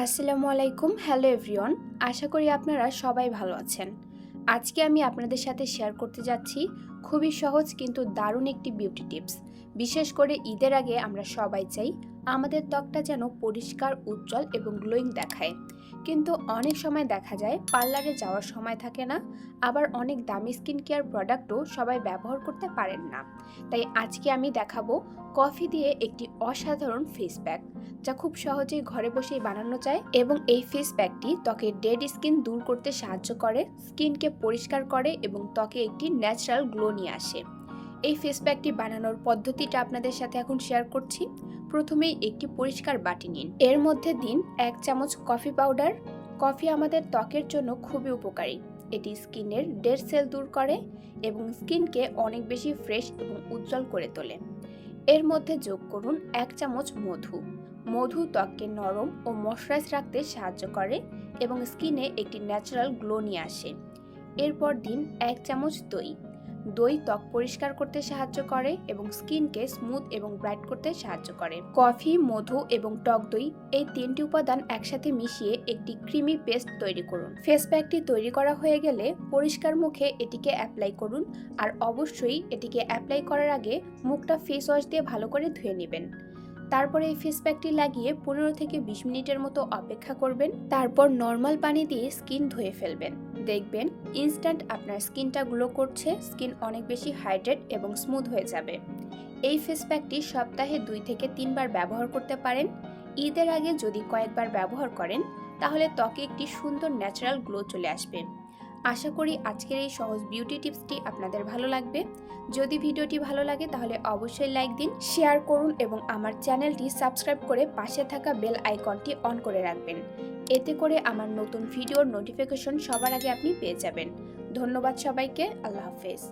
আসসালামু আলাইকুম। Hello everyone, আশা করি আপনারা সবাই ভালো আছেন। আজকে আমি আপনাদের সাথে শেয়ার করতে যাচ্ছি খুবই সহজ কিন্তু দারুণ একটি বিউটি টিপস। বিশেষ করে ঈদের আগে আমরা সবাই চাই আমাদের ত্বকটা যেন পরিষ্কার, উজ্জ্বল এবং গ্লোয়িং দেখায়। কিন্তু অনেক সময় দেখা যায় পার্লারে যাওয়ার সময় থাকে না, আবার অনেক দামি স্কিন কেয়ার প্রোডাক্টও সবাই ব্যবহার করতে পারেন না। তাই আজকে আমি দেখাবো কফি দিয়ে একটি অসাধারণ ফেস প্যাক, যা খুব সহজেই ঘরে বসেই বানানো যায় এবং এই ফেস প্যাকটি ত্বকের ডেড স্কিন দূর করতে সাহায্য করে, স্কিনকে পরিষ্কার করে এবং ত্বকে একটি ন্যাচারাল গ্লো নিয়ে আসে। এই ফেস প্যাকটি বানানোর পদ্ধতিটা আপনাদের সাথে এখন শেয়ার করছি। প্রথমেই একটি পরিষ্কার বাটি নিন, এর মধ্যে দিন 1 চামচ কফি পাউডার। কফি আমাদের ত্বকের জন্য খুবই উপকারী। এটি স্কিনের ডেড সেল দূর করে এবং স্কিনকে অনেক বেশি ফ্রেশ এবং উজ্জ্বল করে তোলে। এর মধ্যে যোগ করুন 1 চামচ মধু। মধু ত্বককে নরম ও ময়শ্চারাইজ রাখতে সাহায্য করে এবং স্কিনে একটি ন্যাচারাল গ্লো নিয়ে আসে। এরপর দিন 1 চামচ দই। দই ত্বক পরিষ্কার করতে সাহায্য করে এবং স্কিনকে স্মুথ এবং ব্রাইট করতে সাহায্য করে। কফি, মধু এবং টক দই, এই 3টি উপাদান একসাথে মিশিয়ে একটি ক্রিমি পেস্ট তৈরি করুন। ফেস প্যাকটি তৈরি করা হয়ে গেলে পরিষ্কার মুখে এটিকে অ্যাপ্লাই করুন, আর অবশ্যই এটিকে অ্যাপ্লাই করার আগে মুখটা ফেস ওয়াশ দিয়ে ভালো করে ধুয়ে নেবেন। তারপরে এই ফেস প্যাকটি লাগিয়ে 15 থেকে 20 মিনিটের মতো অপেক্ষা করবেন। তারপর নর্মাল পানি দিয়ে স্কিন ধুয়ে ফেলবেন। দেখবেন ইনস্ট্যান্ট আপনার স্কিনটা গ্লো করছে, স্কিন অনেক বেশি হাইড্রেট এবং স্মুথ হয়ে যাবে। এই ফেস প্যাকটি সপ্তাহে 2 থেকে 3 বার ব্যবহার করতে পারেন। ঈদের আগে যদি কয়েকবার ব্যবহার করেন তাহলে ত্বকে একটি সুন্দর ন্যাচারাল গ্লো চলে আসবে। আশা করি আজকের এই সহজ বিউটি টিপসটি আপনাদের ভালো লাগবে। যদি ভিডিওটি ভালো লাগে তাহলে অবশ্যই লাইক দিন, শেয়ার করুন এবং আমার চ্যানেলটি সাবস্ক্রাইব করে পাশে থাকা বেল আইকনটি অন করে রাখবেন। এতে করে আমার নতুন ভিডিওর নোটিফিকেশন সবার আগে আপনি পেয়ে যাবেন। ধন্যবাদ সবাইকে। আল্লাহ হাফেজ।